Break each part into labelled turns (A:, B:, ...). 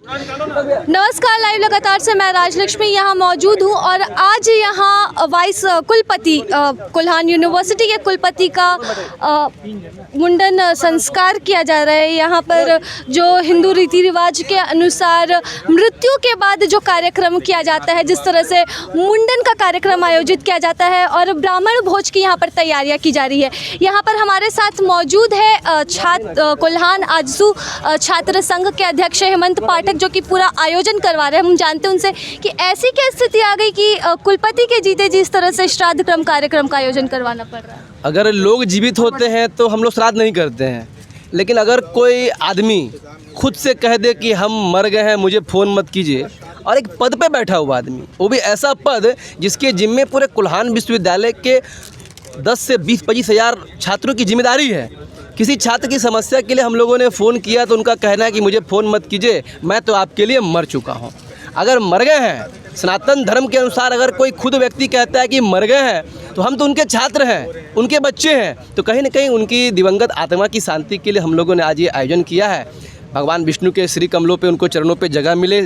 A: नमस्कार, लाइव लगातार से मैं राजलक्ष्मी यहाँ मौजूद हूँ और आज यहाँ वाइस कुलपति कोल्हान यूनिवर्सिटी के कुलपति का मुंडन संस्कार किया जा रहा है। यहाँ पर जो हिंदू रीति रिवाज के अनुसार मृत्यु के बाद जो कार्यक्रम किया जाता है, जिस तरह से मुंडन का कार्यक्रम आयोजित किया जाता है और ब्राह्मण भोज की यहाँ पर तैयारियाँ की जा रही है। यहाँ पर हमारे साथ मौजूद है कोल्हान आजसू छात्र संघ के अध्यक्ष हेमंत पाठक, जो कि पूरा आयोजन करवा रहे हैं। हम जानते हैं उनसे कि ऐसी क्या स्थिति आ गई कि कुलपति के जीते जी इस तरह से श्राद्ध क्रम कार्यक्रम का आयोजन करवाना पड़ रहा है।
B: अगर लोग जीवित होते हैं तो हम लोग श्राद्ध नहीं करते हैं, लेकिन अगर कोई आदमी खुद से कह दे कि हम मर गए हैं, मुझे फ़ोन मत कीजिए, और एक पद पे बैठा हुआ आदमी, वो भी ऐसा पद जिसके जिम्मे पूरे कोल्हान विश्वविद्यालय के 10 से 20-25 हज़ार छात्रों की जिम्मेदारी है। किसी छात्र की समस्या के लिए हम लोगों ने फ़ोन किया तो उनका कहना है कि मुझे फ़ोन मत कीजिए, मैं तो आपके लिए मर चुका हूँ। अगर मर गए हैं, सनातन धर्म के अनुसार अगर कोई खुद व्यक्ति कहता है कि मर गए हैं, तो हम तो उनके छात्र हैं, उनके बच्चे हैं, तो कहीं ना कहीं उनकी दिवंगत आत्मा की शांति के लिए हम लोगों ने आज ये आयोजन किया है। भगवान विष्णु के श्री कमलों पे, उनको चरणों पे जगह मिले,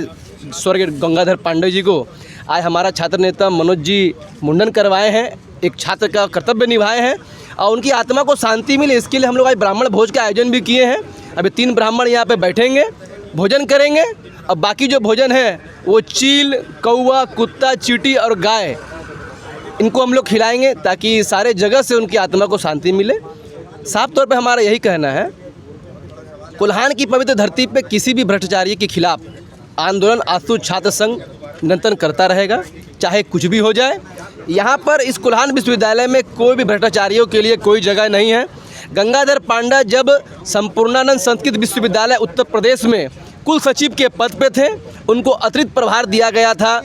B: स्वर्गीय गंगाधर पांडे जी को आज हमारा छात्र नेता मनोज जी मुंडन करवाए हैं, एक छात्र का कर्तव्य निभाए हैं और उनकी आत्मा को शांति मिले, इसके लिए हम लोग आज ब्राह्मण भोज का आयोजन भी किए हैं। अभी 3 ब्राह्मण यहाँ पे बैठेंगे, भोजन करेंगे, और बाकी जो भोजन है वो चील, कौवा, कुत्ता, चींटी और गाय, इनको हम लोग खिलाएंगे ताकि सारे जगह से उनकी आत्मा को शांति मिले। साफ तौर पे हमारा यही कहना है, कोल्हान की पवित्र धरती पे किसी भी भ्रष्टाचारी के खिलाफ आंदोलन आजसू छात्र संघ निरंतर करता रहेगा, चाहे कुछ भी हो जाए। यहाँ पर इस कोल्हान विश्वविद्यालय में कोई भी भ्रष्टाचारियों के लिए कोई जगह नहीं है। गंगाधर पांडा जब संपूर्णानंद संस्कृत विश्वविद्यालय उत्तर प्रदेश में कुल सचिव के पद पे थे, उनको अतिरिक्त प्रभार दिया गया था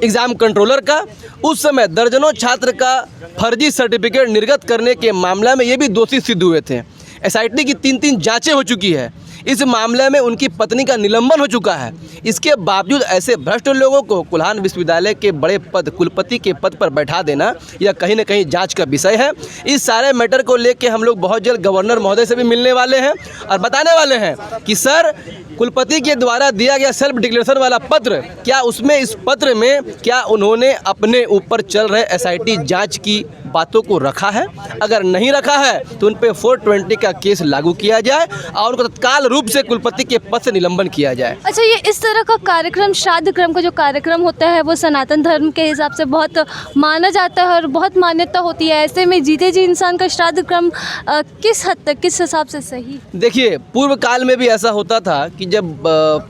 B: एग्ज़ाम कंट्रोलर का। उस समय दर्जनों छात्र का फर्जी सर्टिफिकेट निर्गत करने के मामला में ये भी दोषी सिद्ध हुए थे। SIT की 3 जांचें हो चुकी है। इस मामले में उनकी पत्नी का निलंबन हो चुका है। इसके बावजूद ऐसे भ्रष्ट लोगों को कोल्हान विश्वविद्यालय के बड़े पद, कुलपति के पद पर बैठा देना, यह कहीं न कहीं जांच का विषय है। इस सारे मैटर को लेकर हम लोग बहुत जल्द गवर्नर महोदय से भी मिलने वाले हैं और बताने वाले हैं कि सर, कुलपति के द्वारा दिया गया सेल्फ डिक्लेरेशन वाला पत्र, क्या उसमें, इस पत्र में क्या उन्होंने अपने ऊपर चल रहे SIT जांच की बातों को रखा है? अगर नहीं रखा है तो उन पे 420 का केस लागू किया जाए और उनको तत्काल रूप से कुलपति के पद से निलंबन किया जाए।
A: अच्छा, ये इस तरह का कार्यक्रम, श्राद्ध क्रम का जो कार्यक्रम होता है, वो सनातन धर्म के हिसाब से बहुत माना जाता है और बहुत मान्यता होती है। ऐसे में जीते जी इंसान का श्राद्ध क्रम किस हद तक, किस हिसाब से सही?
B: देखिए, पूर्व काल में भी ऐसा होता था कि जब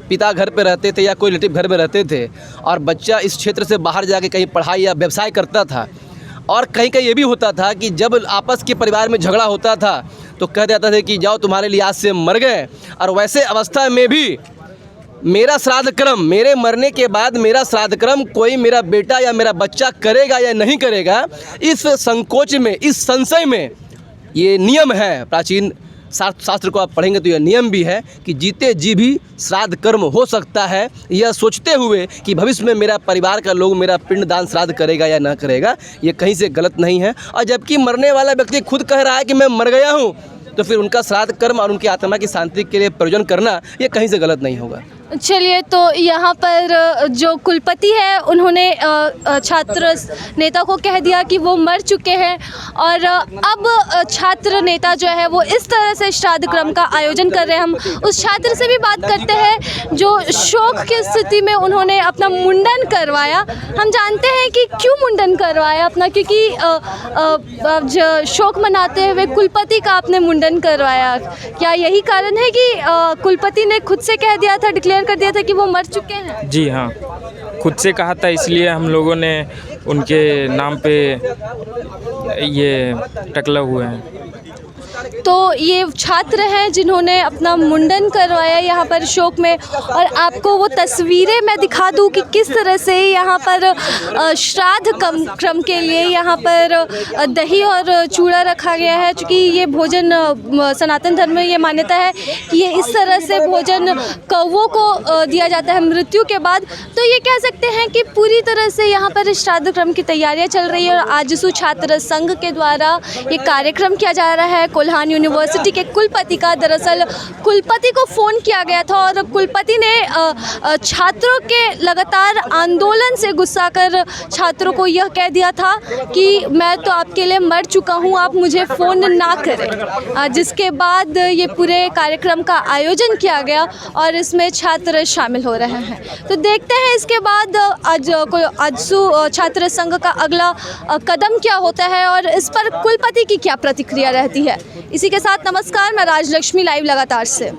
B: पिता घर पे रहते थे या कोई रिलेटिव घर में रहते थे और बच्चा इस क्षेत्र से बाहर जाके कहीं पढ़ाई या व्यवसाय करता था, और कहीं कहीं ये भी होता था कि जब आपस के परिवार में झगड़ा होता था तो कह देता था कि जाओ, तुम्हारे लिए आज से मर गए। और वैसे अवस्था में भी मेरा श्राद्ध क्रम, मेरे मरने के बाद मेरा श्राद्ध क्रम कोई मेरा बेटा या मेरा बच्चा करेगा या नहीं करेगा, इस संकोच में, इस संशय में, ये नियम है प्राचीन शास्त्र को आप पढ़ेंगे तो यह नियम भी है कि जीते जी भी श्राद्ध कर्म हो सकता है, यह सोचते हुए कि भविष्य में मेरा परिवार का लोग मेरा पिंडदान श्राद्ध करेगा या ना करेगा, ये कहीं से गलत नहीं है। और जबकि मरने वाला व्यक्ति खुद कह रहा है कि मैं मर गया हूँ, तो फिर उनका श्राद्ध कर्म और उनकी आत्मा की शांति के लिए प्रयोजन करना, ये कहीं से गलत नहीं होगा।
A: चलिए, तो यहाँ पर जो कुलपति है उन्होंने छात्र नेता को कह दिया कि वो मर चुके हैं और अब छात्र नेता जो है वो इस तरह से श्राद्ध क्रम का आयोजन कर रहे हैं। हम उस छात्र से भी बात करते हैं जो शोक की स्थिति में उन्होंने अपना मुंडन करवाया। हम जानते हैं कि क्यों मुंडन करवाया अपना, क्योंकि शोक मनाते हुए कुलपति का आपने मुंडन करवाया। क्या यही कारण है कि कुलपति ने खुद से कह दिया था, डिक्लेयर कर दिया था कि वो मर चुके हैं?
C: जी हाँ, खुद से कहा था, इसलिए हम लोगों ने उनके नाम पे ये टकला हुए हैं।
A: तो ये छात्र हैं जिन्होंने अपना मुंडन करवाया यहाँ पर शोक में, और आपको वो तस्वीरें मैं दिखा दूँ कि किस तरह से यहाँ पर श्राद्ध क्रम के लिए यहाँ पर दही और चूड़ा रखा गया है। चूँकि ये भोजन सनातन धर्म में ये मान्यता है कि ये इस तरह से भोजन कौवों को दिया जाता है मृत्यु के बाद। तो ये कह सकते हैं कि पूरी तरह से यहाँ पर श्राद्ध क्रम की तैयारियाँ चल रही है और आजसू छात्र संघ के द्वारा ये कार्यक्रम किया जा रहा है कोल्हान यूनिवर्सिटी के कुलपति का। दरअसल कुलपति को फ़ोन किया गया था और कुलपति ने छात्रों के लगातार आंदोलन से गुस्सा कर छात्रों को यह कह दिया था कि मैं तो आपके लिए मर चुका हूं, आप मुझे फ़ोन ना करें। जिसके बाद ये पूरे कार्यक्रम का आयोजन किया गया और इसमें छात्र शामिल हो रहे हैं। तो देखते हैं इसके बाद आजसू छात्र संघ का अगला कदम क्या होता है और इस पर कुलपति की क्या प्रतिक्रिया रहती है। इसी के साथ नमस्कार, मैं राजलक्ष्मी, लाइव लगातार से।